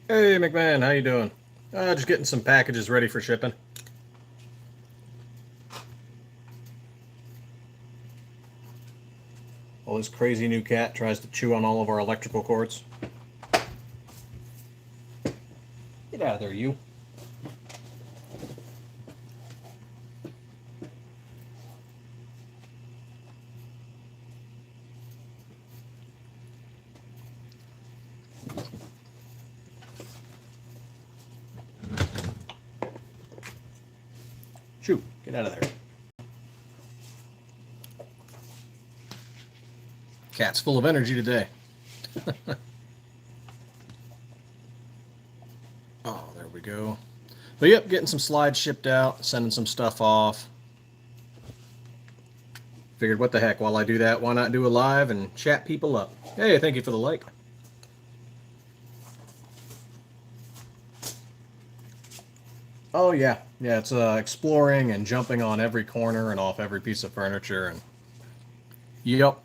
Hey McMahon, how you doing? Just getting some packages ready for shipping. Well, this crazy new cat tries to chew on all of our electrical cords. Get out of there, you. Shoo, get out of there. Cat's full of energy today. Oh, there we go. But yep, getting some slides shipped out, sending some stuff off. Figured what the heck, while I do that, why not do a live and chat people up? Hey, thank you for the like. Oh yeah, it's exploring and jumping on every corner and off every piece of furniture and yep.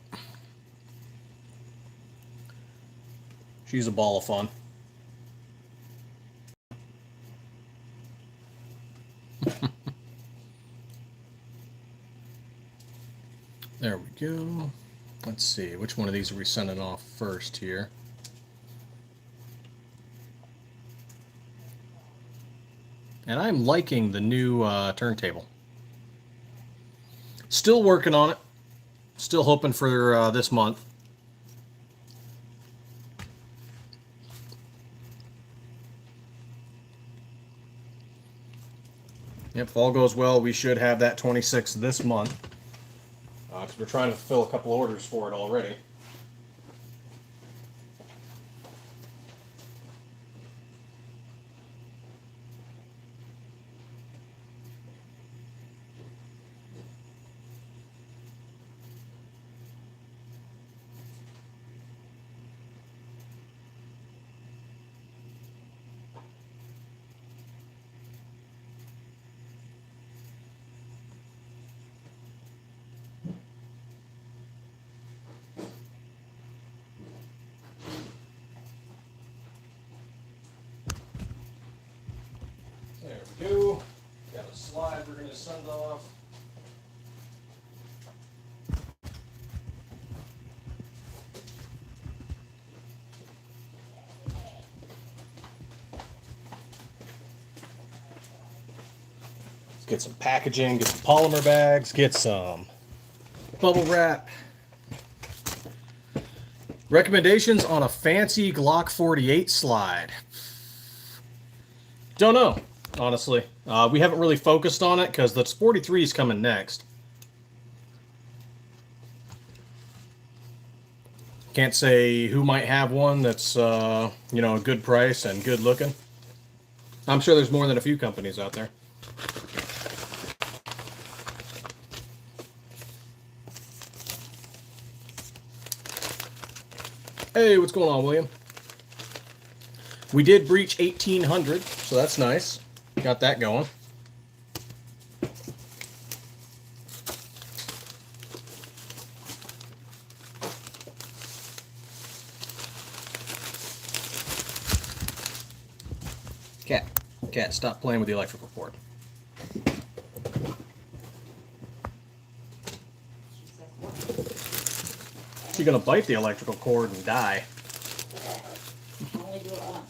She's a ball of fun. There we go. Let's see, which one of these are we sending off first here? And I'm liking the new turntable. Still working on it. Still hoping for this month. Yep, if all goes well, we should have that 26 this month. Because we're trying to fulfill a couple orders for it already. There we go. Got a slide we're going to send off. Let's get some packaging, get some polymer bags, get some bubble wrap. Recommendations on a fancy Glock 48 slide. Don't know. Honestly, we haven't really focused on it because the 43 is coming next. Can't say who might have one that's a good price and good looking. I'm sure there's more than a few companies out there. Hey, what's going on, William? We did breach 1800, so that's nice. Got that going. Cat, stop playing with the electrical cord. She's gonna bite the electrical cord and die. Only do it once.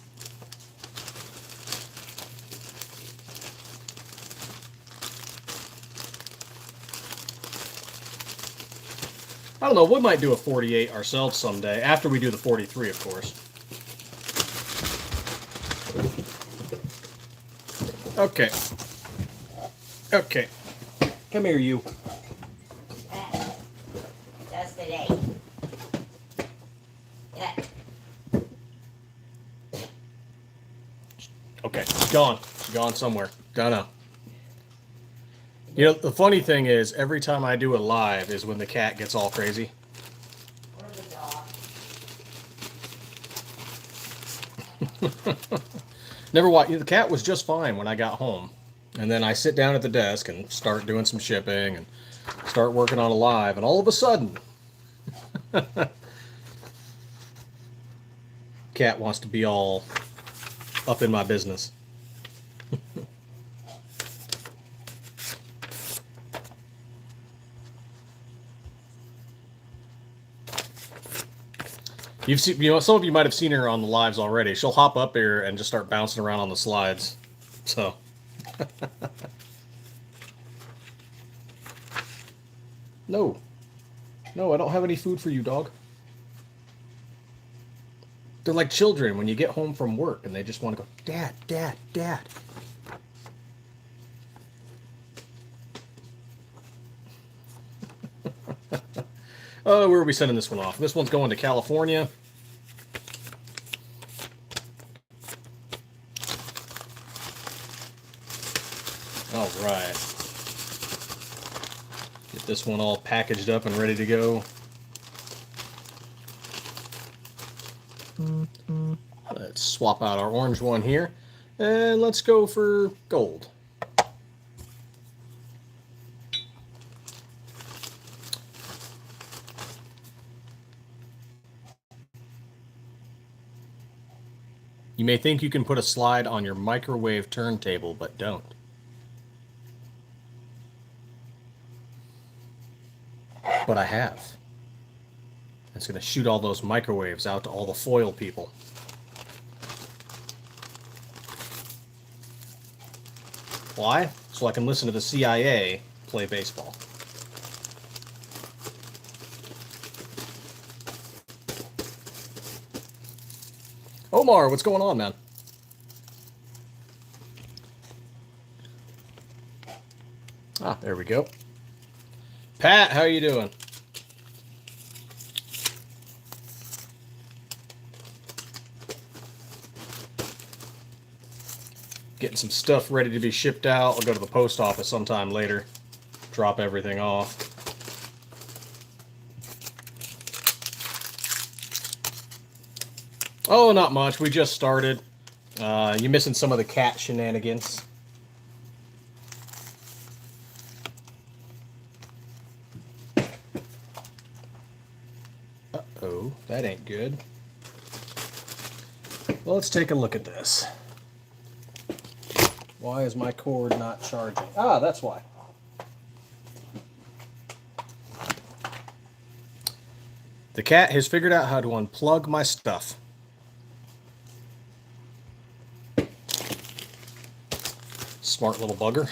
I don't know, we might do a 48 ourselves someday, after we do the 43, of course. Okay. Okay. Come here, you. That's the day. Yeah. Okay, she's gone. She's gone somewhere. Don't know. You know, the funny thing is, every time I do a live is when the cat gets all crazy. Or the dog. Never watched. The cat was just fine when I got home. And then I sit down at the desk and start doing some shipping and start working on a live. And all of a sudden, cat wants to be all up in my business. You've seen, some of you might have seen her on the lives already. She'll hop up here and just start bouncing around on the slides. So. No. No, I don't have any food for you, dog. They're like children when you get home from work and they just want to go, Dad, Dad, Dad. Oh, where are we sending this one off? This one's going to California. All right. Get this one all packaged up and ready to go. Let's swap out our orange one here. And let's go for gold. You may think you can put a slide on your microwave turntable, but don't. But I have. It's going to shoot all those microwaves out to all the foil people. Why? So I can listen to the CIA play baseball. Omar, what's going on, man? Ah, there we go. Pat, how you doing? Getting some stuff ready to be shipped out. I'll go to the post office sometime later. Drop everything off. Oh, not much. We just started. You missing some of the cat shenanigans. Uh-oh, that ain't good. Well, let's take a look at this. Why is my cord not charging? Ah, that's why. The cat has figured out how to unplug my stuff. Smart little bugger.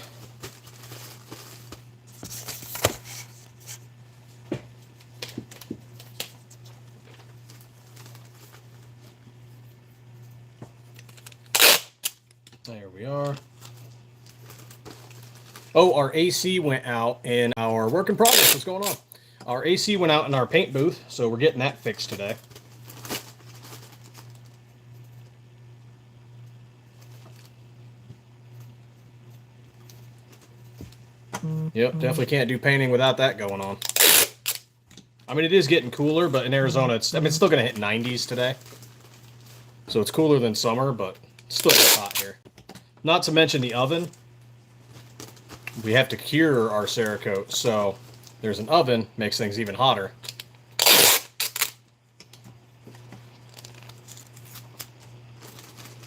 There we are. Oh, our AC went out in our work in progress. What's going on? Our AC went out in our paint booth, so we're getting that fixed today. Yep, definitely can't do painting without that going on. I mean, it is getting cooler, but in Arizona, it's still going to hit 90s today. So it's cooler than summer, but it's still hot here. Not to mention the oven. We have to cure our Cerakote, so there's an oven, makes things even hotter.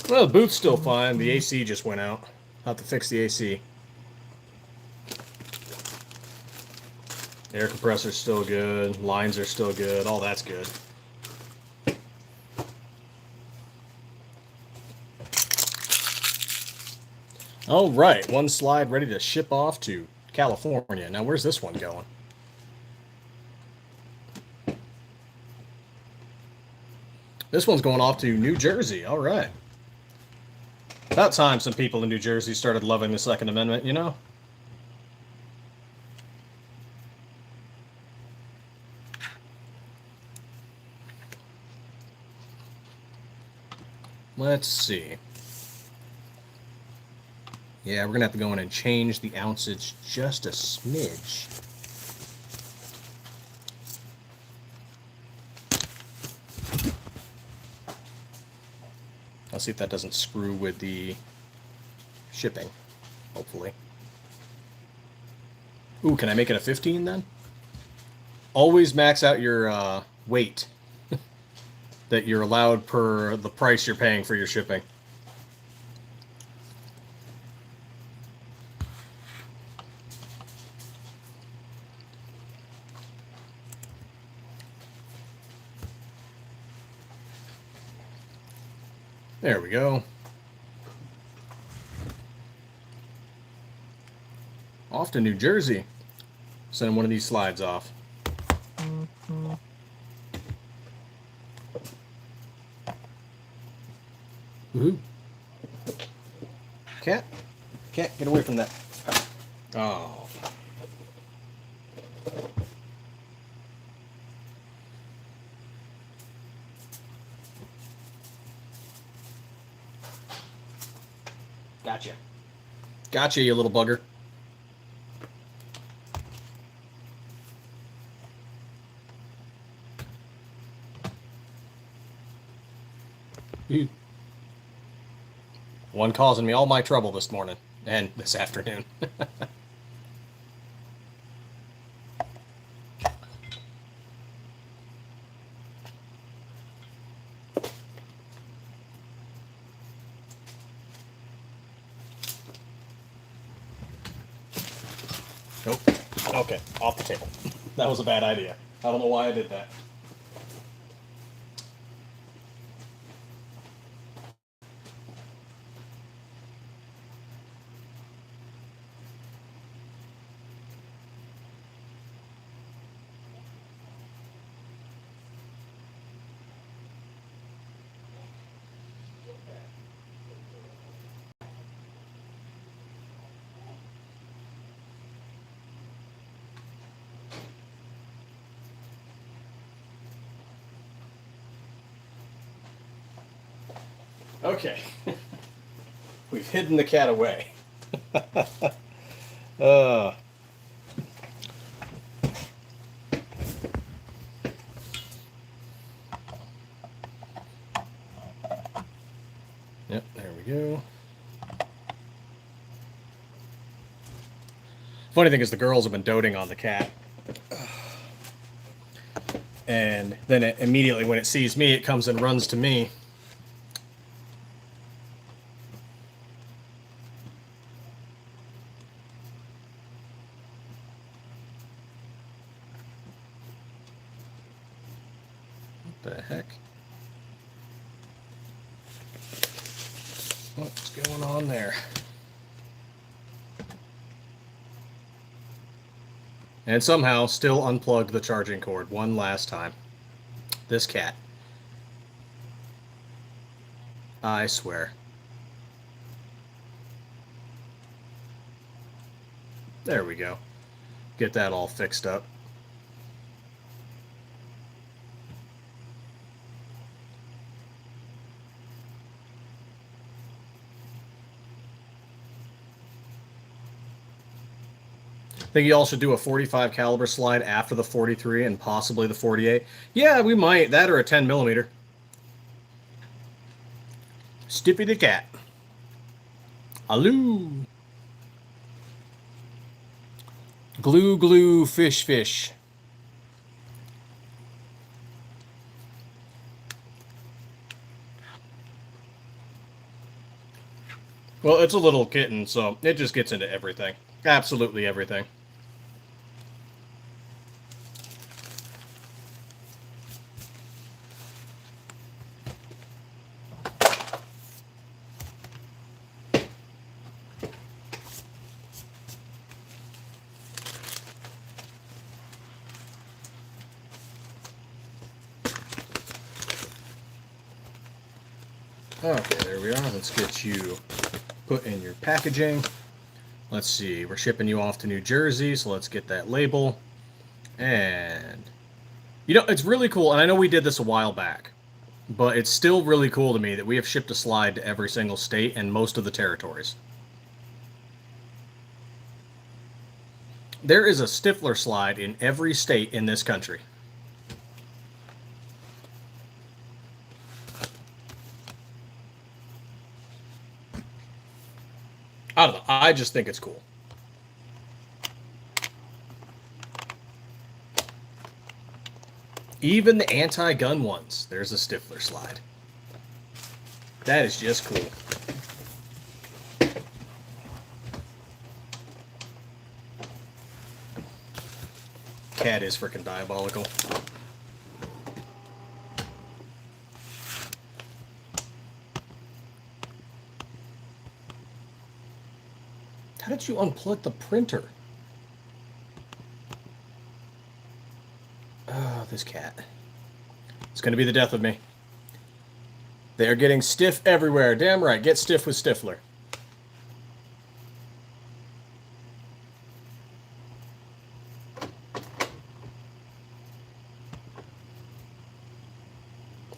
Well, the booth's still fine. The AC just went out. I'll have to fix the AC. Air compressor's still good. Lines are still good. All that's good. All right, one slide ready to ship off to California. Now, where's this one going? This one's going off to New Jersey. All right. About time some people in New Jersey started loving the Second Amendment, you know? Let's see. Yeah, we're going to have to go in and change the ounceage just a smidge. I'll see if that doesn't screw with the shipping, hopefully. Ooh, can I make it a 15 then? Always max out your weight that you're allowed per the price you're paying for your shipping. There we go. Off to New Jersey. Send one of these slides off. Woohoo. Cat, get away from that. Oh. Gotcha. Gotcha, you little bugger. One causing me all my trouble this morning and this afternoon. Nope. Okay, off the table. That was a bad idea. I don't know why I did that. Okay. We've hidden the cat away. Yep, there we go. Funny thing is the girls have been doting on the cat. And then immediately when it sees me, it comes and runs to me. What the heck? What's going on there? And somehow still unplugged the charging cord one last time. This cat. I swear. There we go. Get that all fixed up. I think you all should do a 45 caliber slide after the 43 and possibly the 48. Yeah, we might. That or a 10 millimeter. Stiffy the cat. Aloo. Glue, glue, fish, fish. Well, it's a little kitten, so it just gets into everything. Absolutely everything. Okay, there we are. Let's get you put in your packaging. Let's see, we're shipping you off to New Jersey, so let's get that label. And, you know, it's really cool, and I know we did this a while back, but it's still really cool to me that we have shipped a slide to every single state and most of the territories. There is a Stiffler slide in every state in this country. I don't know. I just think it's cool. Even the anti-gun ones, there's a Stiffler slide. That is just cool. Cat is freaking diabolical. How did you unplug the printer? Oh, this cat. It's going to be the death of me. They're getting stiff everywhere. Damn right. Get stiff with Stiffler.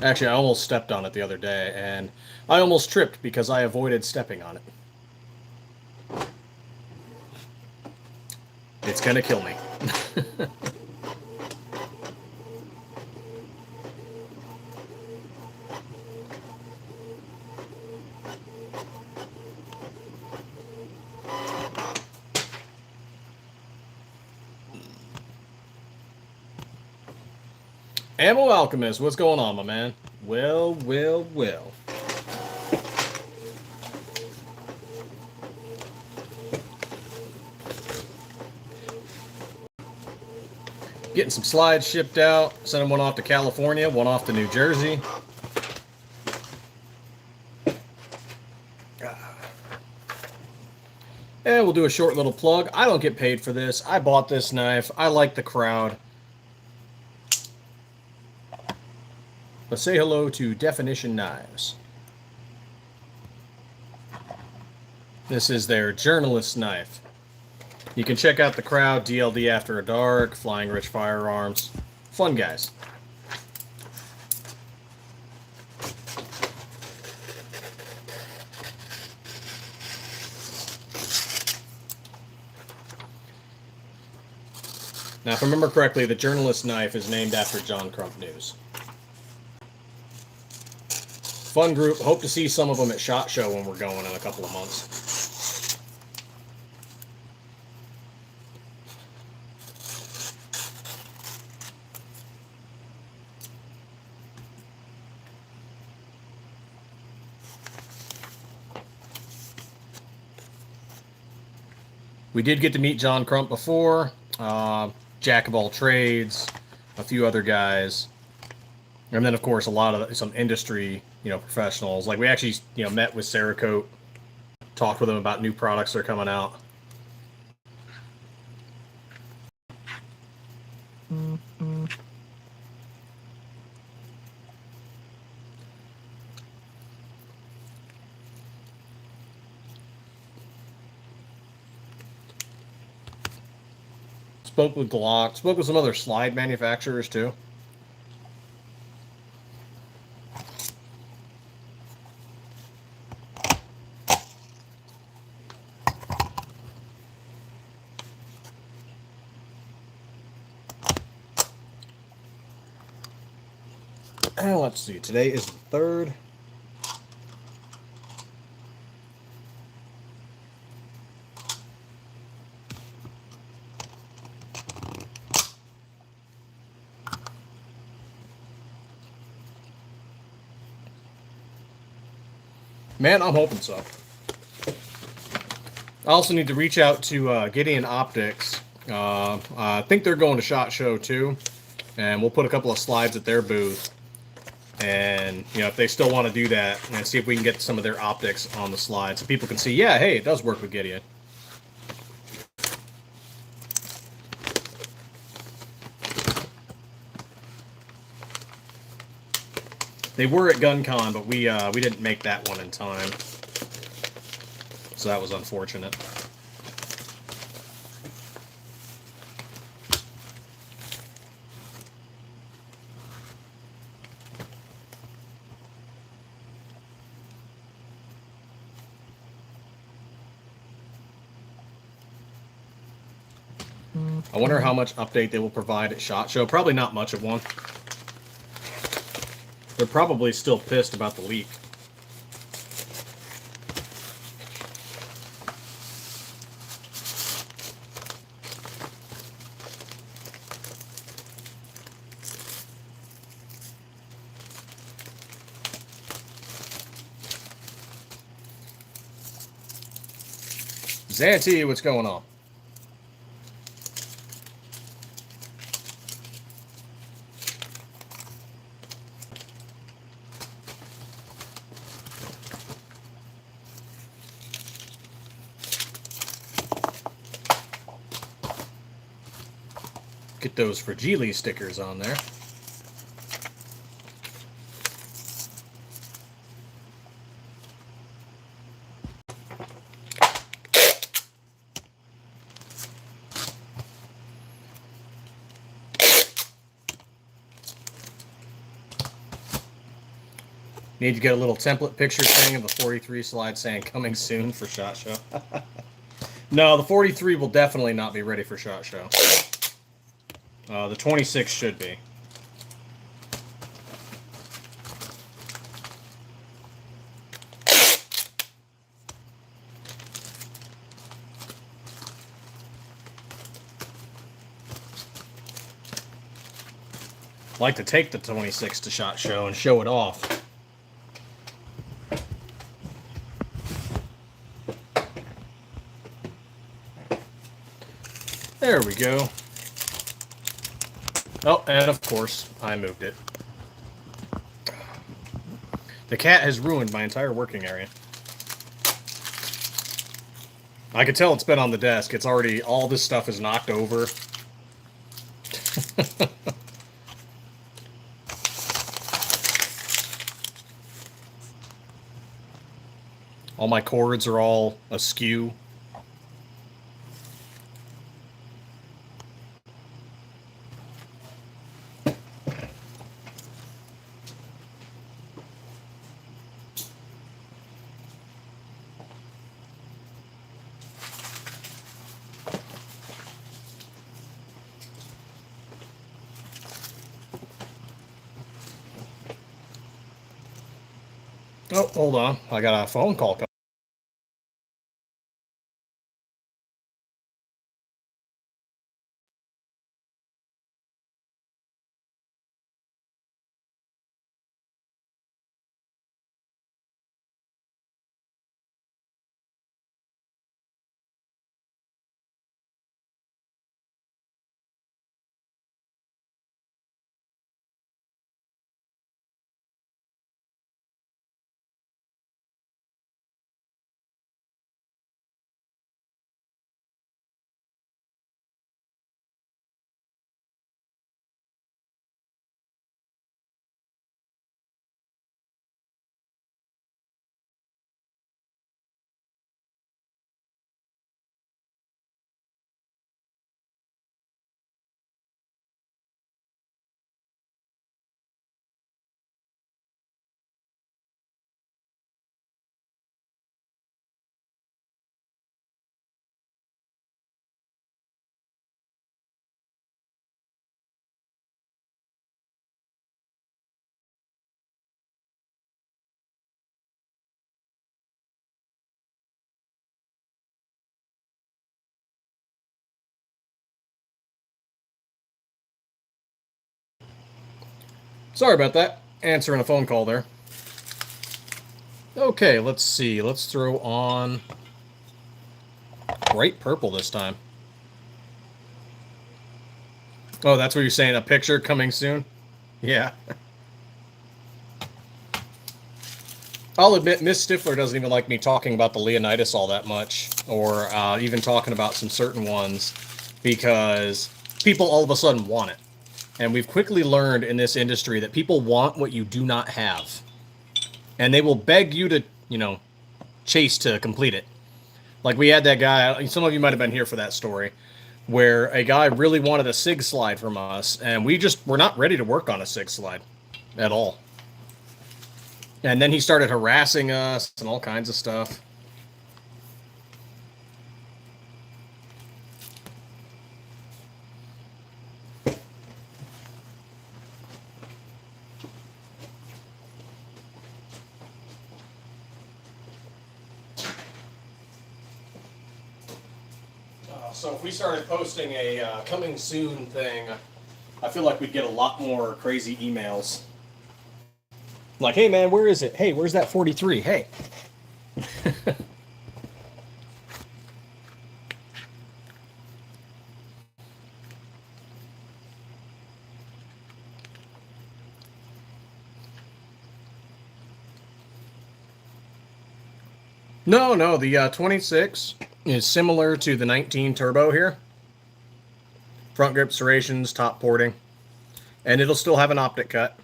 Actually, I almost stepped on it the other day, and I almost tripped because I avoided stepping on it. It's gonna kill me. Ammo Alchemist, what's going on, my man? Well. Getting some slides shipped out. Sending one off to California, one off to New Jersey. And we'll do a short little plug. I don't get paid for this. I bought this knife. I like the crowd. But say hello to Definition Knives. This is their journalist knife. You can check out the crowd, DLD After a Dark, Flying Rich Firearms. Fun guys. Now, if I remember correctly, the journalist knife is named after John Crump News. Fun group. Hope to see some of them at SHOT Show when we're going in a couple of months. We did get to meet John Crump before. Jack of all trades, a few other guys. And then, of course, a lot of some industry, professionals. Like, we actually, met with Cerakote, talked with them about new products that are coming out. Spoke with Glock, spoke with some other slide manufacturers, too. And let's see, today is the 3rd. Man, I'm hoping so. I also need to reach out to Gideon Optics. I think they're going to SHOT Show too, and we'll put a couple of slides at their booth. And if they still want to do that, and see if we can get some of their optics on the slide, so people can see, yeah, hey, it does work with Gideon. They were at GunCon, but we didn't make that one in time, so that was unfortunate. I wonder how much update they will provide at SHOT Show. Probably not much of one. They're probably still pissed about the leak. Zanti, what's going on? get those Fragile stickers on there. Need to get a little template picture thing of the 43 slide saying coming soon for SHOT Show. No, the 43 will definitely not be ready for SHOT Show. The 26 should be. I'd like to take the 26 to SHOT Show and show it off. There we go. Oh, and of course, I moved it. The cat has ruined my entire working area. I can tell it's been on the desk. It's already, all this stuff is knocked over. All my cords are all askew. Oh, hold on. I got a phone call coming. Sorry about that. Answering a phone call there. Okay, let's see. Let's throw on bright purple this time. Oh, that's what you're saying? A picture coming soon? Yeah. I'll admit, Miss Stiffler doesn't even like me talking about the Leonidas all that much, or even talking about some certain ones, because people all of a sudden want it. And we've quickly learned in this industry that people want what you do not have. And they will beg you to, you know, chase to complete it. Like we had that guy, some of you might have been here for that story, where a guy really wanted a SIG slide from us, and we're not ready to work on a SIG slide at all. And then he started harassing us and all kinds of stuff. So if we started posting a coming soon thing, I feel like we'd get a lot more crazy emails. Like, hey man, where is it? Hey, where's that 43? Hey. No, the 26 is similar to the 19 turbo here. Front grip serrations, top porting. And it'll still have an optic cut.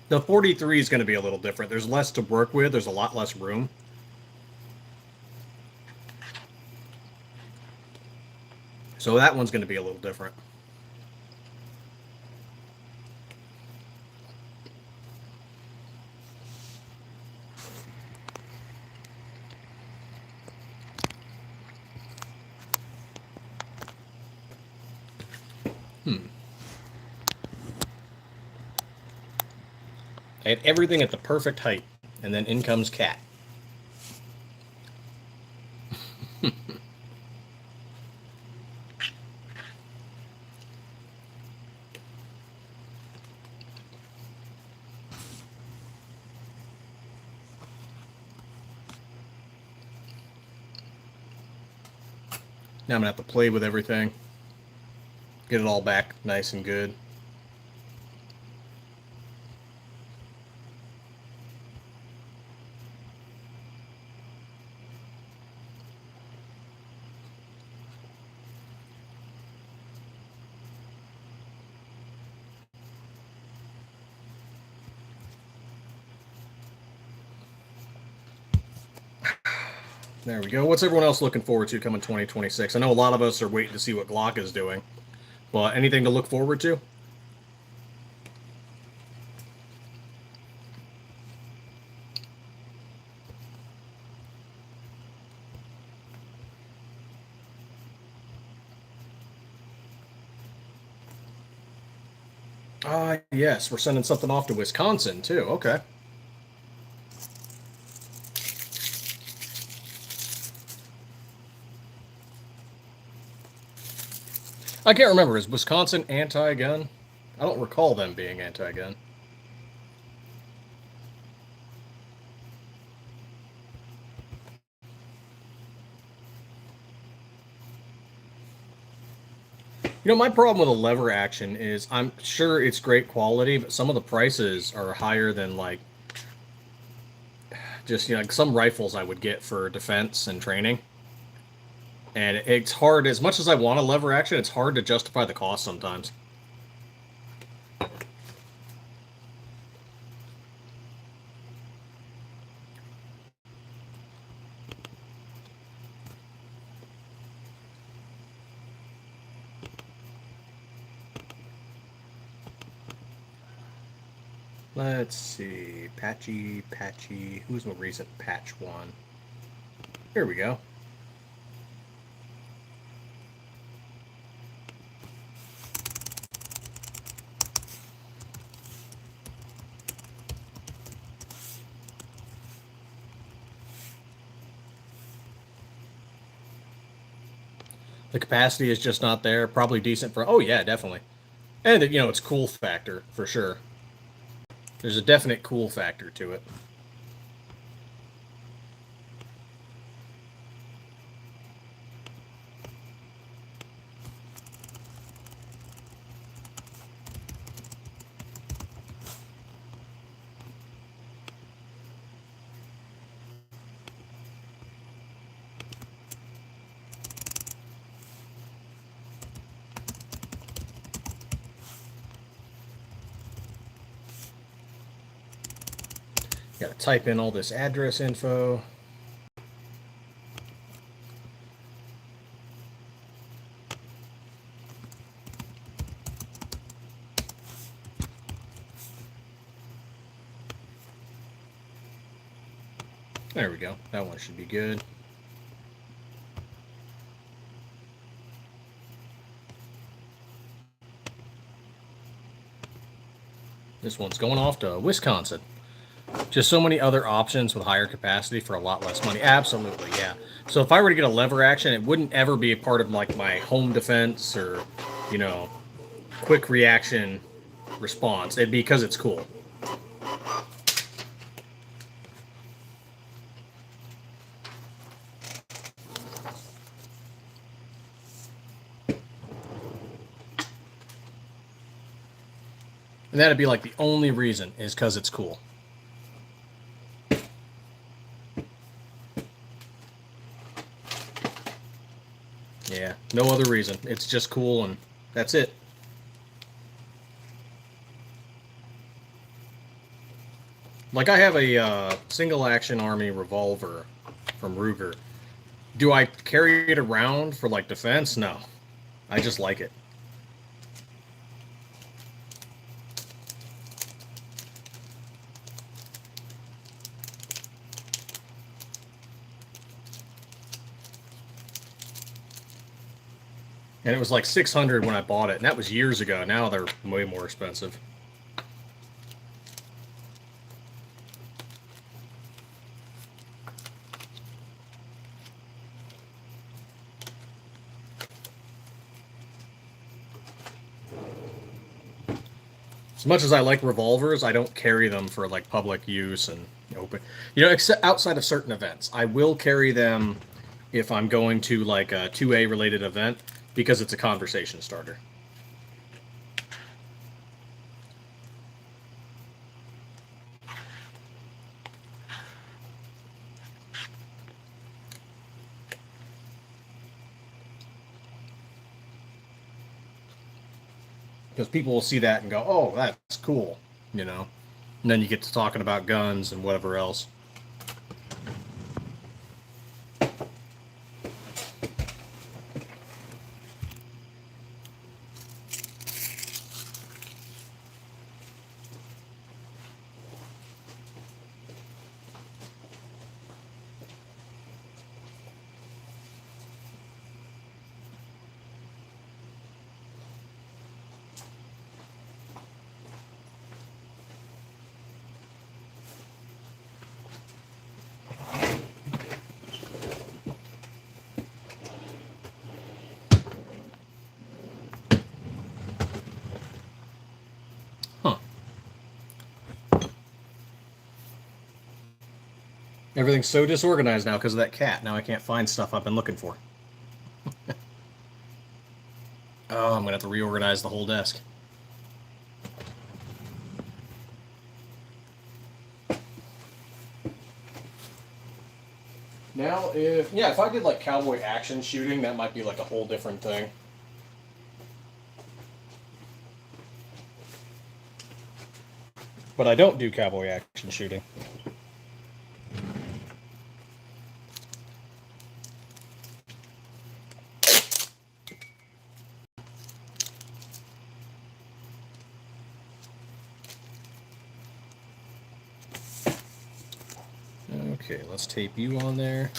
The 43 is going to be a little different. There's less to work with. There's a lot less room. So that one's going to be a little different. I had everything at the perfect height, and then in comes Cat. Now I'm going to have to play with everything. Get it all back nice and good. There we go. What's everyone else looking forward to coming 2026? I know a lot of us are waiting to see what Glock is doing, but anything to look forward to? Yes, we're sending something off to Wisconsin, too. Okay. I can't remember. Is Wisconsin anti-gun? I don't recall them being anti-gun. You know, my problem with a lever action is I'm sure it's great quality, but some of the prices are higher than, like, just, you know, like some rifles I would get for defense and training. And it's hard, as much as I want a lever action, it's hard to justify the cost sometimes. Let's see. Patchy. Who's the recent patch one? Here we go. The capacity is just not there. Probably decent for... Oh, yeah, definitely. And, you know, it's cool factor, for sure. There's a definite cool factor to it. Got to type in all this address info. There we go. That one should be good. This one's going off to Wisconsin. Just so many other options with higher capacity for a lot less money. Absolutely, yeah. So if I were to get a lever action, it wouldn't ever be a part of, like, my home defense or, you know, quick reaction response. It'd be because it's cool. And that'd be like the only reason is because it's cool. Yeah, no other reason. It's just cool and that's it. Like I have a single action army revolver from Ruger. Do I carry it around for like defense? No. I just like it. And it was like $600 when I bought it, and that was years ago. Now they're way more expensive. As much as I like revolvers, I don't carry them for like public use and open. You know, except outside of certain events, I will carry them if I'm going to like a 2A related event because it's a conversation starter. Because people will see that and go, "Oh, that's cool," you know. And then you get to talking about guns and whatever else. Everything's so disorganized now because of that cat. Now I can't find stuff I've been looking for. Oh, I'm going to have to reorganize the whole desk. Now, if I did like cowboy action shooting, that might be like a whole different thing. But I don't do cowboy action shooting. Okay, let's tape you on there.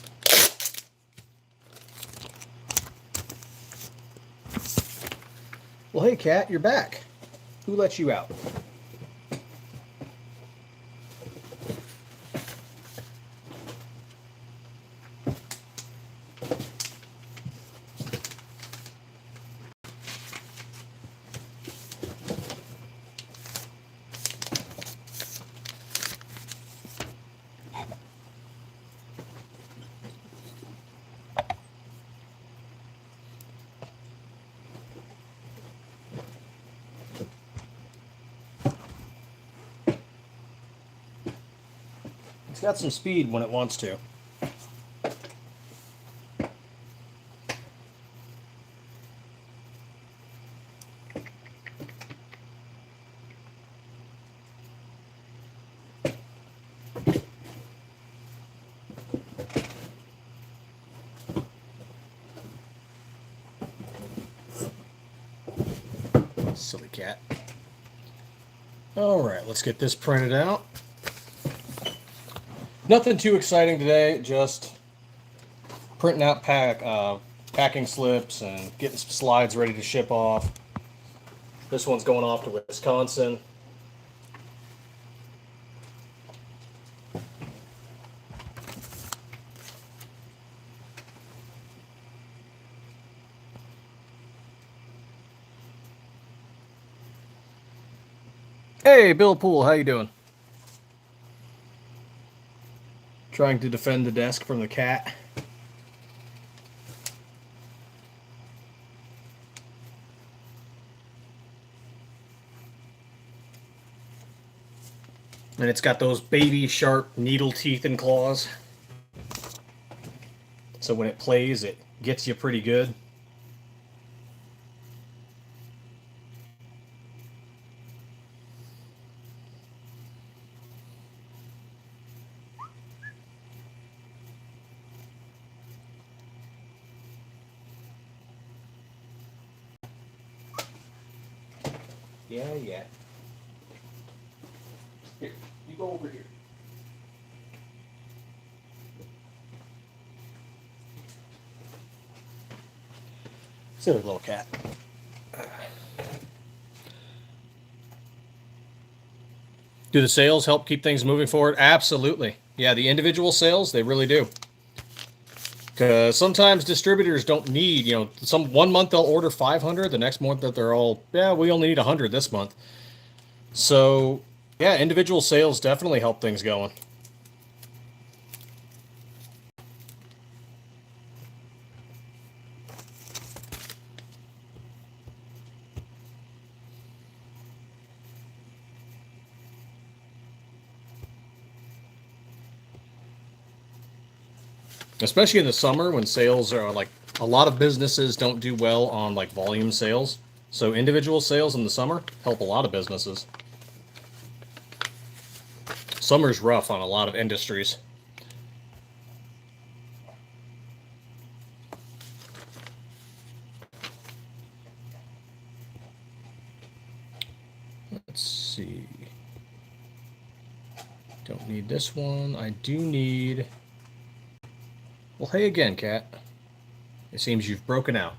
Well, hey, cat, you're back. Who let you out? It's got some speed when it wants to. Silly cat. All right, let's get this printed out. Nothing too exciting today, just printing out packing slips and getting some slides ready to ship off. This one's going off to Wisconsin. Hey, Bill Poole, how you doing? Trying to defend the desk from the cat. And it's got those baby sharp needle teeth and claws. So when it plays, it gets you pretty good. Yeah. Here, you go over here. Silly little cat. Do the sales help keep things moving forward? Absolutely. Yeah, the individual sales, they really do. Because sometimes distributors don't need, one month they'll order 500, the next month that they're all, yeah, we only need 100 this month. So, yeah, individual sales definitely help things going. Especially in the summer when sales are like, a lot of businesses don't do well on like volume sales. So individual sales in the summer help a lot of businesses. Summer's rough on a lot of industries. Let's see. Don't need this one. I do need... Well, hey again, cat. It seems you've broken out.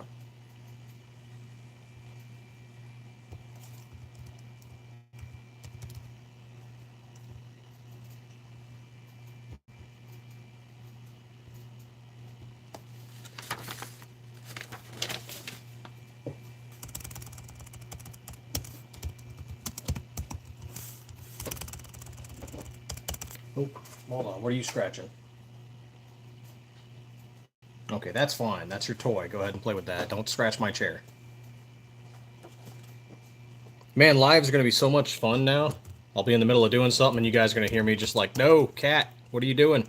Oh, hold on. What are you scratching? Okay, that's fine. That's your toy. Go ahead and play with that. Don't scratch my chair. Man, lives are going to be so much fun now. I'll be in the middle of doing something and you guys are going to hear me just like, no, cat, what are you doing?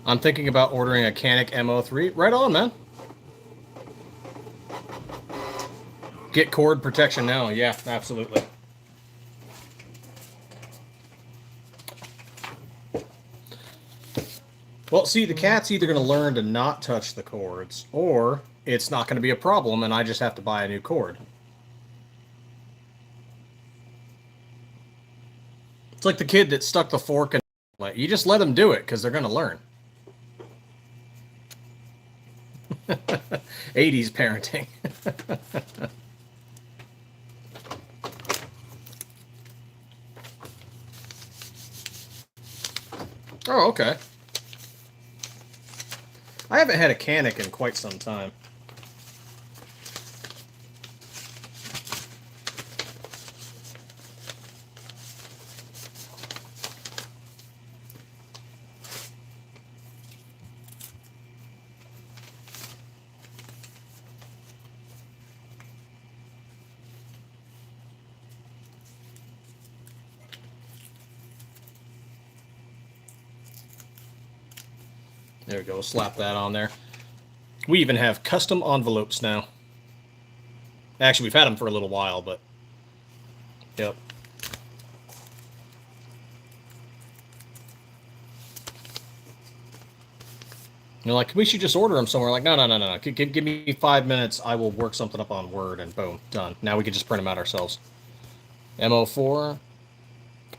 I'm thinking about ordering a Canik MO3. Right on, man. Get cord protection now. Yeah, absolutely. Well, see, the cat's either going to learn to not touch the cords, or it's not going to be a problem, and I just have to buy a new cord. It's like the kid that stuck the fork in. You just let them do it, because they're going to learn. 80s parenting. Oh, okay. I haven't had a Canik in quite some time. There we go, slap that on there. We even have custom envelopes now. Actually, we've had them for a little while, but... Yep. You're like, we should just order them somewhere. Like, no. Give me 5 minutes. I will work something up on Word, and boom, done. Now we can just print them out ourselves. MO4,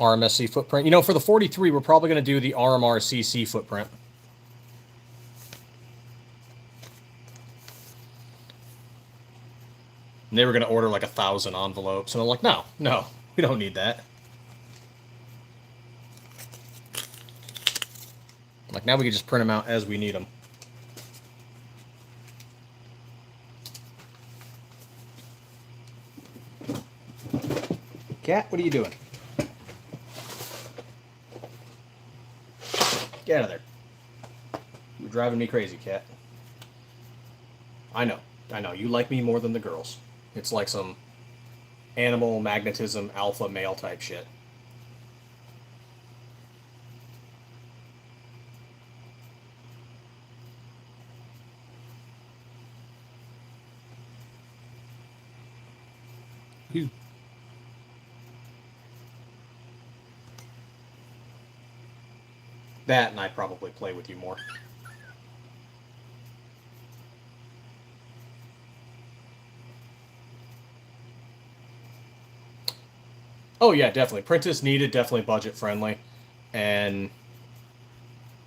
RMSC footprint. For the 43, we're probably going to do the RMRCC footprint. And they were going to order like 1,000 envelopes. And I'm like, no, we don't need that. Like now we can just print them out as we need them. Cat, what are you doing? Get out of there. You're driving me crazy, Cat. I know. You like me more than the girls. It's like some animal magnetism alpha male type shit. Who? That and I probably play with you more. Oh yeah, definitely. Print is needed, definitely budget friendly. And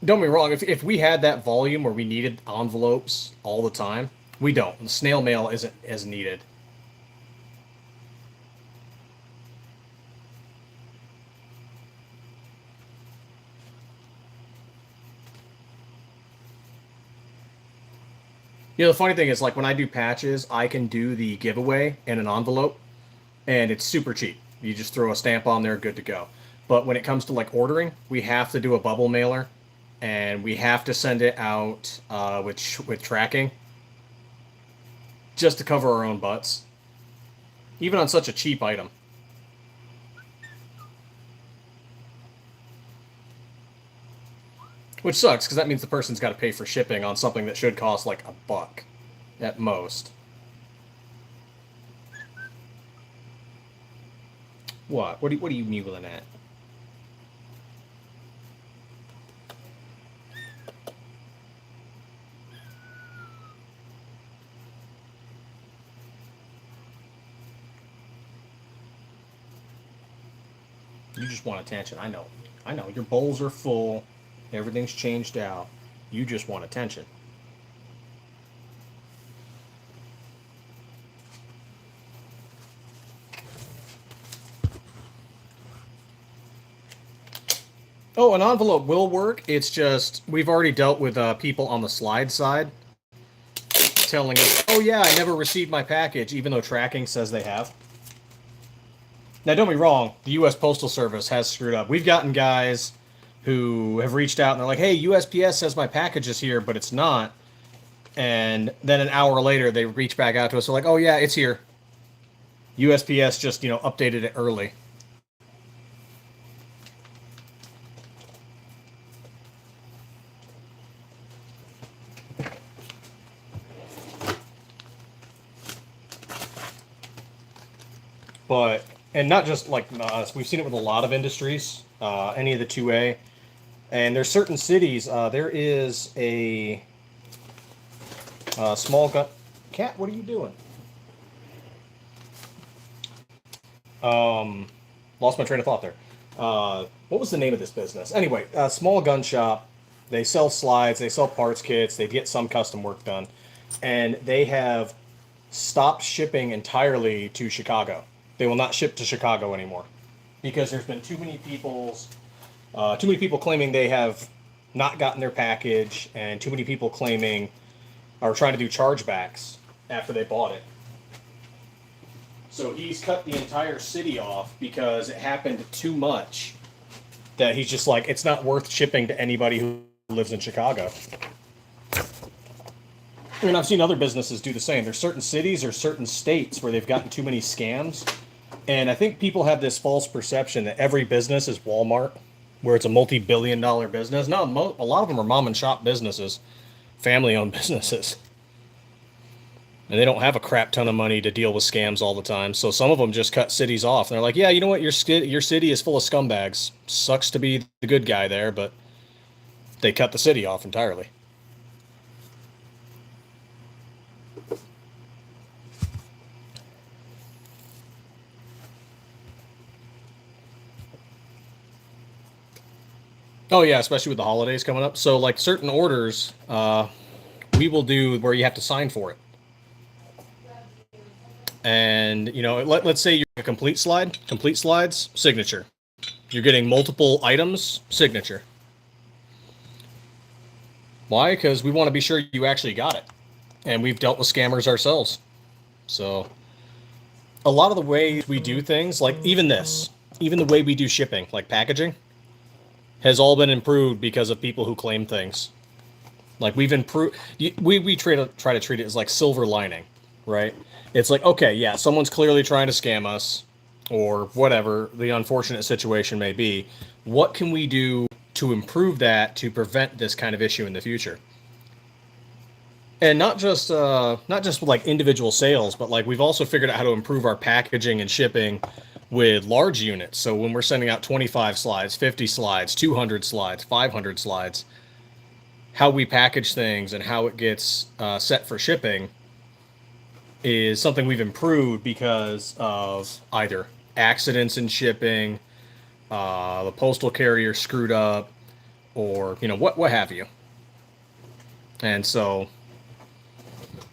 don't get me wrong, if we had that volume where we needed envelopes all the time, we don't. The snail mail isn't as needed. You know, the funny thing is, like, when I do patches, I can do the giveaway in an envelope, and it's super cheap. You just throw a stamp on there, good to go. But when it comes to, like, ordering, we have to do a bubble mailer, and we have to send it out with tracking just to cover our own butts, even on such a cheap item. Which sucks, because that means the person's got to pay for shipping on something that should cost like $1 at most. What? What are you mewling at? You just want attention. I know. Your bowls are full. Everything's changed out. You just want attention. Oh, an envelope will work. It's just, we've already dealt with people on the slide side telling us, oh yeah, I never received my package, even though tracking says they have. Now, don't be wrong. The U.S. Postal Service has screwed up. We've gotten guys who have reached out and they're like, hey, USPS says my package is here, but it's not. And then an hour later, they reach back out to us. They're like, oh, yeah, it's here. USPS just, updated it early. But, and not just like us, we've seen it with a lot of industries, any of the 2A. And there's certain cities, there is a small gun. Cat, what are you doing? Lost my train of thought there. What was the name of this business? Anyway, a small gun shop. They sell slides, they sell parts kits, they get some custom work done. And they have stopped shipping entirely to Chicago. They will not ship to Chicago anymore because there's been too many people claiming they have not gotten their package, and too many people claiming or trying to do chargebacks after they bought it. So he's cut the entire city off because it happened too much that he's just like, it's not worth shipping to anybody who lives in Chicago. I mean, I've seen other businesses do the same. There's certain cities or certain states where they've gotten too many scams. And I think people have this false perception that every business is Walmart, where it's a multi-billion-dollar business. No, a lot of them are mom-and-shop businesses, family-owned businesses. And they don't have a crap ton of money to deal with scams all the time. So some of them just cut cities off. And they're like, yeah, you know what? Your city is full of scumbags. Sucks to be the good guy there, but they cut the city off entirely. Oh yeah, especially with the holidays coming up. So like certain orders, we will do where you have to sign for it. And let's say you're a complete slides, signature. You're getting multiple items, signature. Why? Because we want to be sure you actually got it. And we've dealt with scammers ourselves. So a lot of the ways we do things, like even the way we do shipping, like packaging, has all been improved because of people who claim things. Like we've improved, we try to treat it as like silver lining, right? It's like, okay, yeah, someone's clearly trying to scam us or whatever the unfortunate situation may be. What can we do to improve that to prevent this kind of issue in the future? And not just with like individual sales, but like we've also figured out how to improve our packaging and shipping with large units. So when we're sending out 25 slides, 50 slides, 200 slides, 500 slides, how we package things and how it gets set for shipping is something we've improved because of either accidents in shipping, the postal carrier screwed up, or what have you. And so,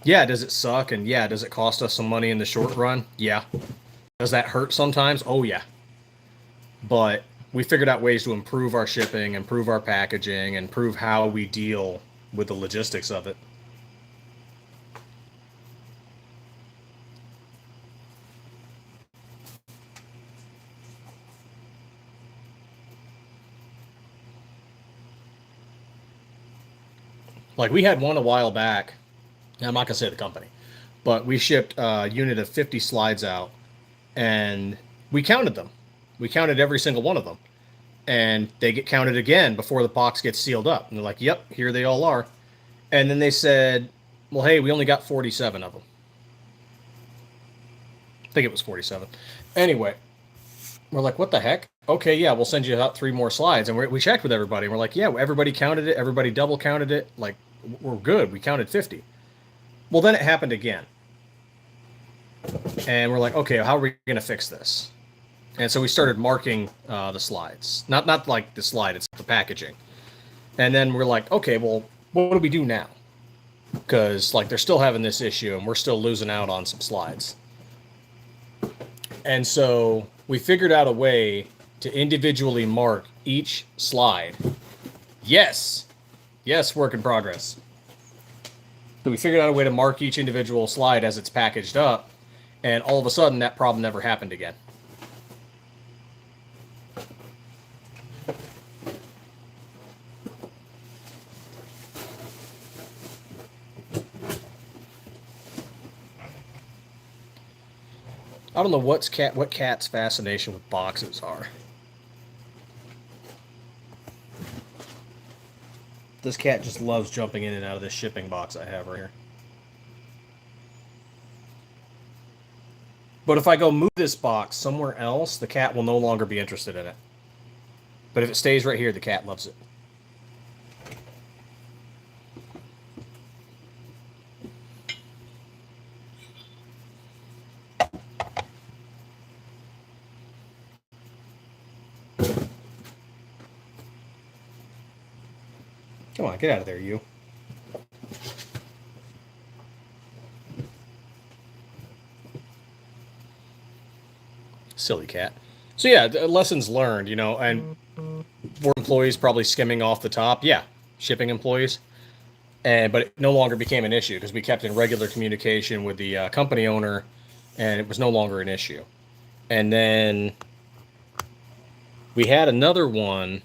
yeah, does it suck? And yeah, does it cost us some money in the short run? Yeah. Does that hurt sometimes? Oh yeah. But we figured out ways to improve our shipping, improve our packaging, and improve how we deal with the logistics of it. Like we had one a while back. I'm not gonna say the company, but we shipped a unit of 50 slides out, and we counted them. We counted every single one of them, and they get counted again before the box gets sealed up. And they're like, "Yep, here they all are." And then they said, "Well, hey, we only got 47 of them." I think it was 47. Anyway, we're like, "What the heck?" Okay, yeah, we'll send you out 3 more slides. And we checked with everybody. And we're like, "Yeah, everybody counted it. Everybody double counted it. Like, we're good. We counted 50." Well, then it happened again. And we're like, okay, how are we going to fix this? And so we started marking the slides. Not like the slide, it's the packaging. And then we're like, okay, well, what do we do now? Because like they're still having this issue and we're still losing out on some slides. And so we figured out a way to individually mark each slide. Yes, work in progress. So we figured out a way to mark each individual slide as it's packaged up, and all of a sudden that problem never happened again. I don't know what Cat's fascination with boxes are. This cat just loves jumping in and out of this shipping box I have right here. But if I go move this box somewhere else, the cat will no longer be interested in it. But if it stays right here, the cat loves it. Come on, get out of there, you. Silly cat. So yeah, lessons learned, and were employees probably skimming off the top? Yeah, shipping employees. But it no longer became an issue because we kept in regular communication with the company owner, and it was no longer an issue. And then we had another one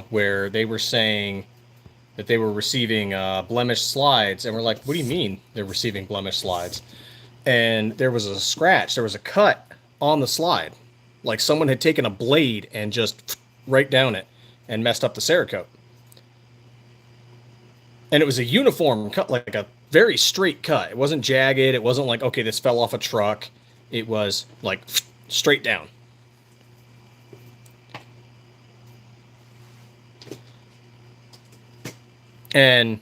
where they were saying that they were receiving blemished slides, and we're like, what do you mean they're receiving blemished slides? And there was a scratch, there was a cut on the slide, like someone had taken a blade and just right down it and messed up the Cerakote. And it was a uniform cut, like a very straight cut. It wasn't jagged, it wasn't like, okay, this fell off a truck. It was like straight down. And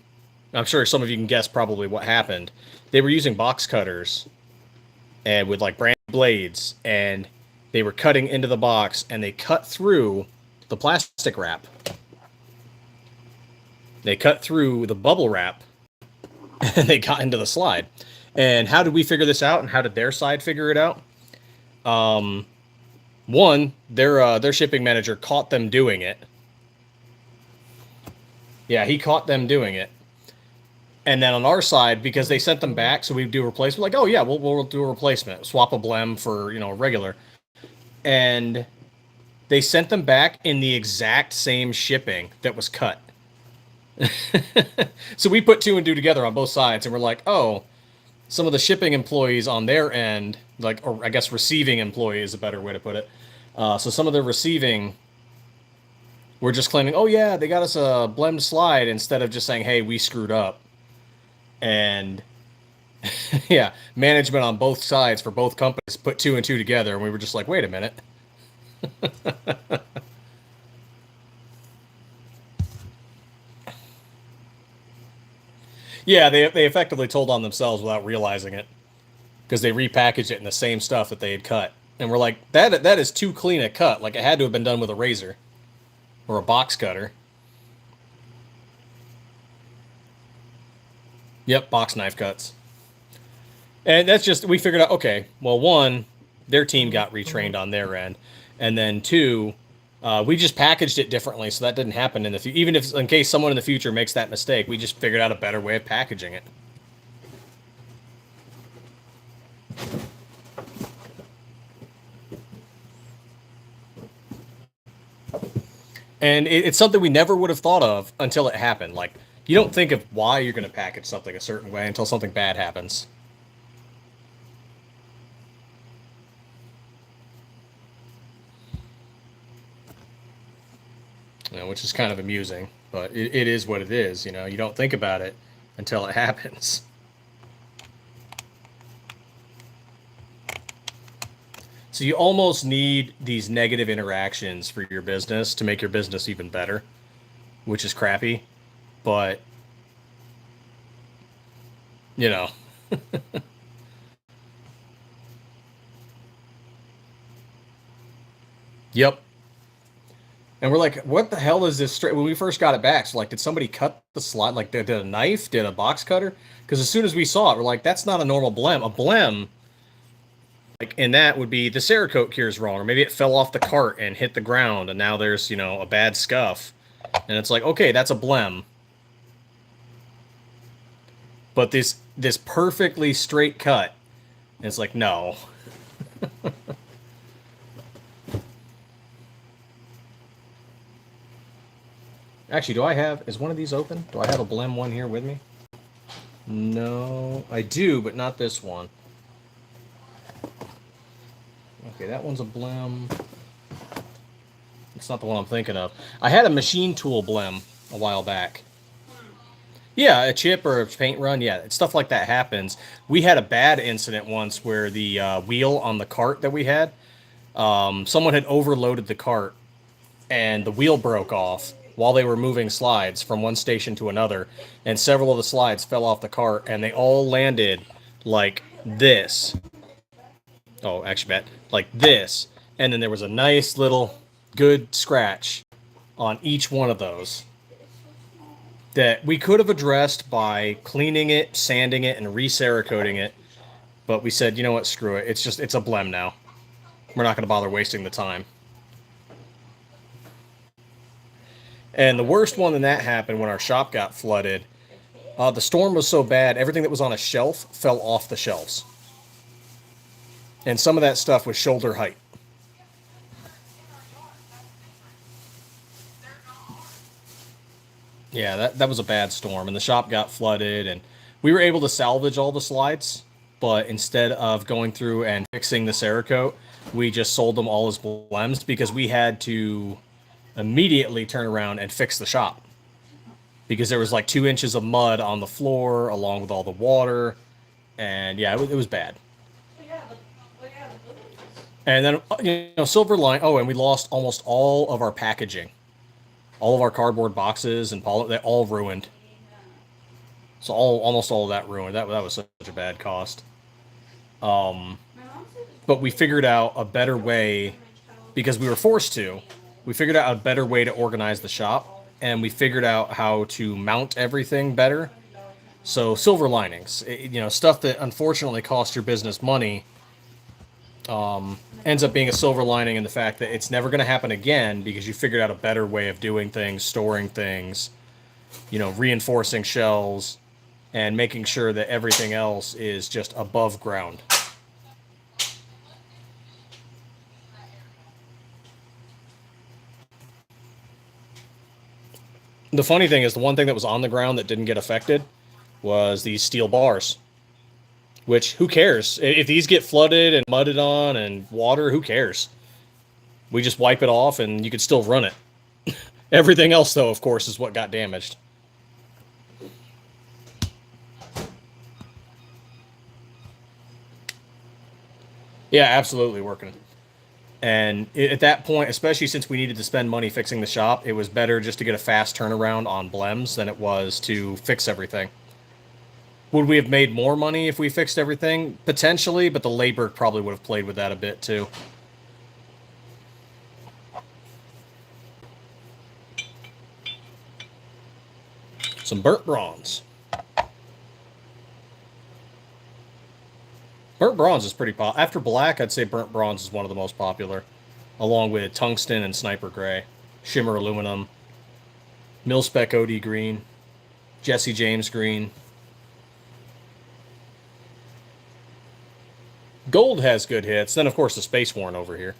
I'm sure some of you can guess probably what happened. They were using box cutters and with like brand blades, and they were cutting into the box, and they cut through the plastic wrap. They cut through the bubble wrap, and they got into the slide. And how did we figure this out, and how did their side figure it out? One, their shipping manager caught them doing it. Yeah, he caught them doing it. And then on our side, because they sent them back, so we do a replacement. Like, oh yeah, we'll do a replacement, swap a blem for regular. And they sent them back in the exact same shipping that was cut. So we put two and two together on both sides, and we're like, oh, some of the shipping employees on their end, like, or I guess receiving employee is a better way to put it. So some of the receiving were just claiming, oh yeah, they got us a blem slide instead of just saying, hey, we screwed up. And yeah, management on both sides for both companies put two and two together, and we were just like, wait a minute. Yeah, they effectively told on themselves without realizing it, because they repackaged it in the same stuff that they had cut, and we're like, that is too clean a cut. Like, it had to have been done with a razor or a box cutter. Yep, box knife cuts. And that's just, we figured out, okay, well, one, their team got retrained on their end, and then two, we just packaged it differently, so that didn't happen in the future. Even if, in case someone in the future makes that mistake, we just figured out a better way of packaging it. And it's something we never would have thought of until it happened. Like, you don't think of why you're going to package something a certain way until something bad happens. Which is kind of amusing, but it is what it is. You don't think about it until it happens. So you almost need these negative interactions for your business to make your business even better, which is crappy, but Yep. And we're like, what the hell is this straight? When we first got it back, so like, did somebody cut the slide? Like, did a knife? Did a box cutter? Because as soon as we saw it, we're like, that's not a normal blem. A blem, like, in that would be the Cerakote cure is wrong, or maybe it fell off the cart and hit the ground, and now there's, a bad scuff. And it's like, okay, that's a blem. But this perfectly straight cut, and it's like, no. Actually, is one of these open? Do I have a blem one here with me? No, I do, but not this one. Okay, that one's a blem. It's not the one I'm thinking of. I had a machine tool blem a while back. Yeah, a chip or a paint run, yeah, stuff like that happens. We had a bad incident once where the wheel on the cart that we had, someone had overloaded the cart, and the wheel broke off while they were moving slides from one station to another, and several of the slides fell off the cart, and they all landed like this. Oh, actually, like this. And then there was a nice little good scratch on each one of those that we could have addressed by cleaning it, sanding it, and re-cerakoting it. But we said, you know what, screw it. It's a blem now. We're not going to bother wasting the time. And the worst one than that happened when our shop got flooded. The storm was so bad, everything that was on a shelf fell off the shelves. And some of that stuff was shoulder height. Yeah, that was a bad storm, and the shop got flooded, and we were able to salvage all the slides, but instead of going through and fixing the Cerakote, we just sold them all as blems because we had to immediately turn around and fix the shop because there was like 2 inches of mud on the floor along with all the water, and yeah, it was bad. And then silver line. Oh, and we lost almost all of our packaging, all of our cardboard boxes and they all ruined. So almost all of that ruined. That was such a bad cost. But we figured out a better way because we were forced to. We figured out a better way to organize the shop, and we figured out how to mount everything better. So silver linings, stuff that unfortunately costs your business money, ends up being a silver lining in the fact that it's never going to happen again because you figured out a better way of doing things, storing things, you know, reinforcing shells and making sure that everything else is just above ground. The funny thing is, the one thing that was on the ground that didn't get affected was these steel bars. Which, who cares? If these get flooded and mudded on and water, who cares? We just wipe it off and you could still run it. Everything else, though, of course, is what got damaged. Yeah, absolutely working. And at that point, especially since we needed to spend money fixing the shop, it was better just to get a fast turnaround on blems than it was to fix everything. Would we have made more money if we fixed everything? Potentially, but the labor probably would have played with that a bit too. Some burnt bronze. Burnt bronze is pretty popular. After black, I'd say burnt bronze is one of the most popular, along with tungsten and sniper gray, shimmer aluminum, mil-spec OD green, Jesse James green. Gold has good hits. Then, of course, the Space Worn over here.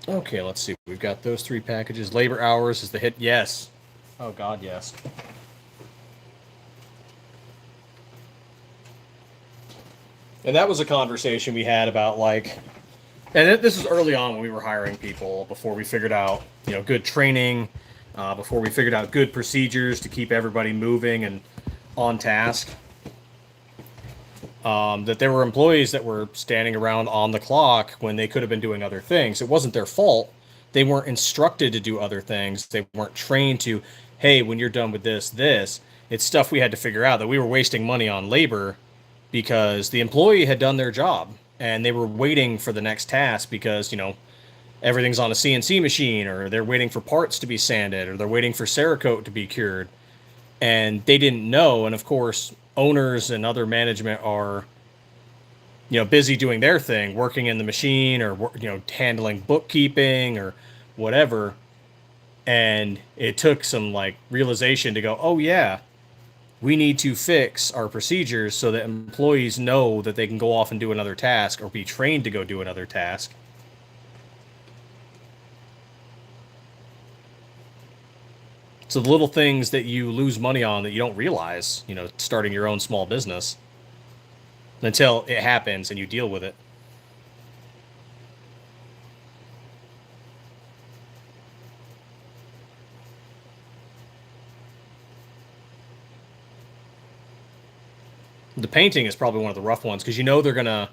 Okay, let's see. We've got those 3 packages. Labor hours is the hit. Yes. Oh, God, yes. And that was a conversation we had about, like... And this was early on when we were hiring people, before we figured out, you know, good training, before we figured out good procedures to keep everybody moving and on task. That there were employees that were standing around on the clock when they could have been doing other things. It wasn't their fault. They weren't instructed to do other things. They weren't trained to, hey, when you're done with this. It's stuff we had to figure out, that we were wasting money on labor because the employee had done their job and they were waiting for the next task because, you know, everything's on a CNC machine, or they're waiting for parts to be sanded, or they're waiting for Cerakote to be cured. And they didn't know. And of course, owners and other management are, you know, busy doing their thing, working in the machine, or, you know, handling bookkeeping or whatever. And it took some, like, realization to go, oh yeah, we need to fix our procedures so that employees know that they can go off and do another task, or be trained to go do another task. So the little things that you lose money on that you don't realize, you know, starting your own small business, until it happens and you deal with it. The painting is probably one of the rough ones, because you know they're gonna...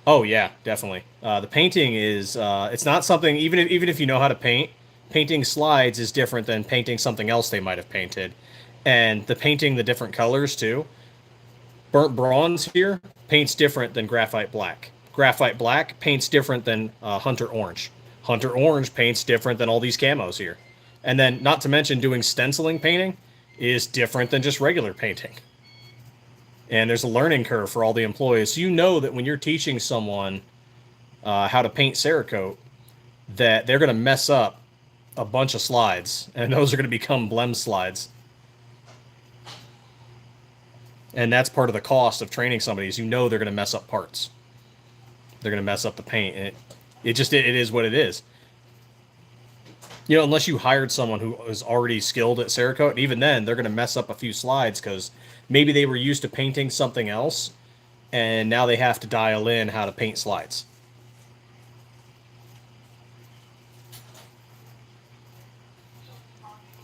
Oh yeah, definitely. The painting is, it's not something, even if you know how to paint, painting slides is different than painting something else they might have painted. And the painting the different colors too. Burnt bronze here paints different than graphite black. Graphite black paints different than hunter orange. Hunter orange paints different than all these camos here. And then, not to mention, doing stenciling painting is different than just regular painting. And there's a learning curve for all the employees. So you know that when you're teaching someone how to paint Cerakote, that they're going to mess up a bunch of slides, and those are going to become blem slides. And that's part of the cost of training somebody, is you know they're going to mess up parts. They're going to mess up the paint, and it is what it is. You know, unless you hired someone who is already skilled at Cerakote, and even then, they're going to mess up a few slides because maybe they were used to painting something else, and now they have to dial in how to paint slides.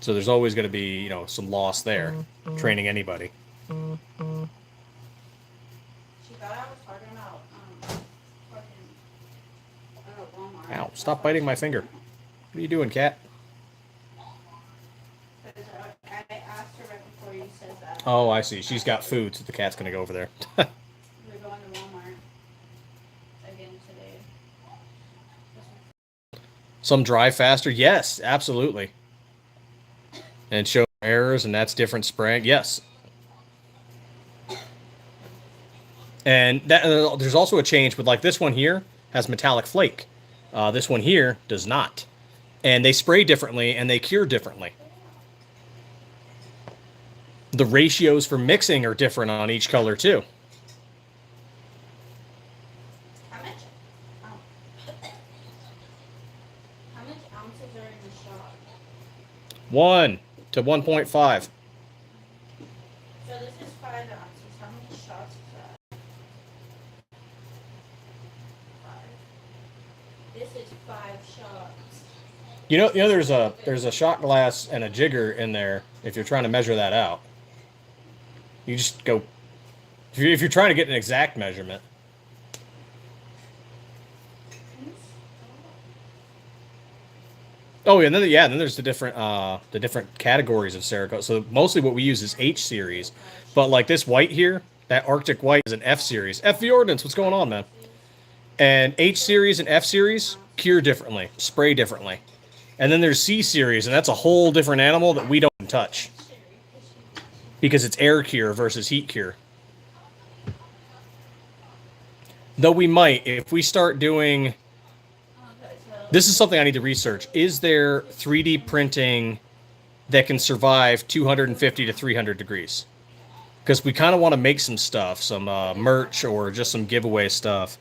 So there's always going to be, you know, some loss there, training anybody. She thought I was talking about Walmart. Ow, stop biting my finger. What are you doing, cat? I asked her right before you said that. Oh, I see. She's got food, so the cat's going to go over there. We're going to Walmart again today. Some dry faster? Yes, absolutely. And show errors, and that's different spraying. Yes. And that, there's also a change with, like, this one here. has metallic flake. This one here does not. And they spray differently and they cure differently. The ratios for mixing are different on each color too. How much? How much ounces are in the shot? 1 to 1.5. So this is 5 ounces. How many shots is that? 5. This is 5 shots. You know, there's a shot glass and a jigger in there. If you're trying to measure that out, you just go. If you're trying to get an exact measurement. Oh yeah, then there's the different categories of Cerakote. So mostly what we use is H series, but like this white here, that Arctic white is an F series. FV Ordnance, what's going on, man? And H series and F series cure differently, spray differently. And then there's C series, and that's a whole different animal that we don't touch because it's air cure versus heat cure. Though we might, if we start doing, this is something I need to research. Is there 3D printing that can survive 250 to 300 degrees? Because we kind of want to make some stuff, some merch or just some giveaway stuff.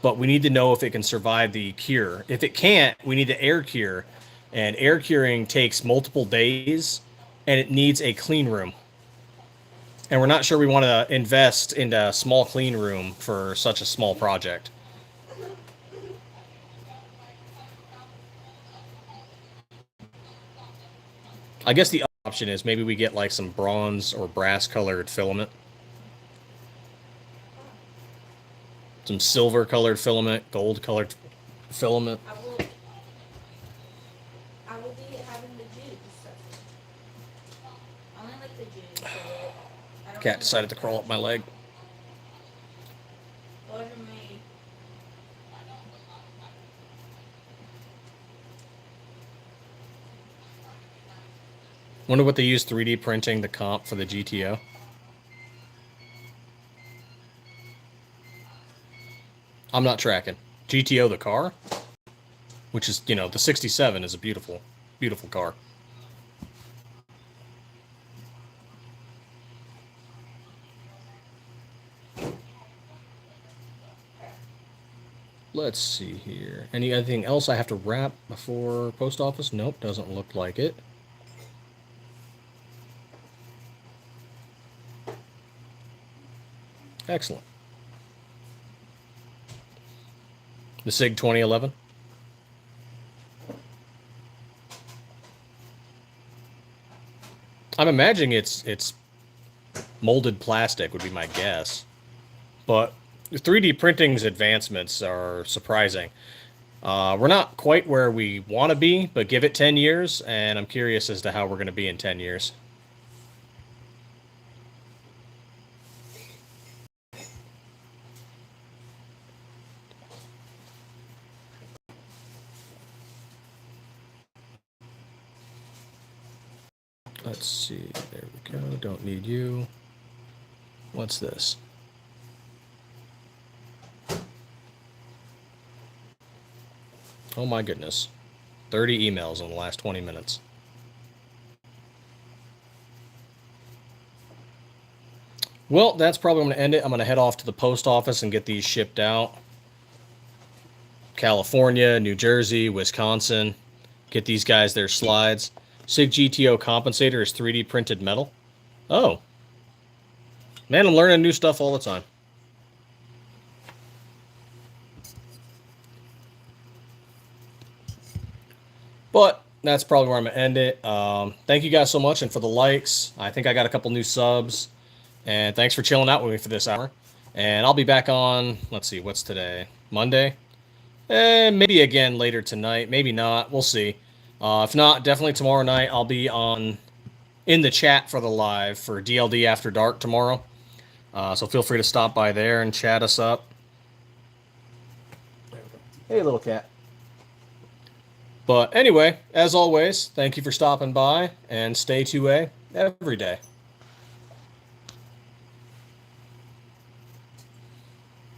But we need to know if it can survive the cure. If it can't, we need to air cure. And air curing takes multiple days, and it needs a clean room. And we're not sure we want to invest into a small clean room for such a small project. I guess the option is maybe we get like some bronze or brass colored filament. Some silver colored filament, gold colored filament. I will be having the juice. I only like the juice. So I don't Cat decided to crawl up my leg. Order me. Wonder what they use 3D printing the comp for the GTO. I'm not tracking. GTO the car, which is, you know, the 67 is a beautiful, beautiful car. Let's see here. Anything else I have to wrap before post office? Nope, doesn't look like it. Excellent. The SIG 2011. I'm imagining it's molded plastic would be my guess. But 3D printing's advancements are surprising. We're not quite where we want to be, but give it 10 years, and I'm curious as to how we're going to be in 10 years. Let's see, there we go, don't need you. What's this? Oh my goodness, 30 emails in the last 20 minutes. Well, that's probably going to end it. I'm going to head off to the post office and get these shipped out. California, New Jersey, Wisconsin. Get these guys their slides. SIG GTO compensator is 3D printed metal. Oh. Man, I'm learning new stuff all the time. But that's probably where I'm going to end it. Thank you guys so much, and for the likes. I think I got a couple new subs. And thanks for chilling out with me for this hour. And I'll be back on, let's see, what's today? Monday? Maybe again later tonight. Maybe not. We'll see. If not, definitely tomorrow night I'll be in the chat for the live for DLD After Dark tomorrow. So feel free to stop by there and chat us up. Hey, little cat. But anyway, as always, thank you for stopping by, and stay 2A every day.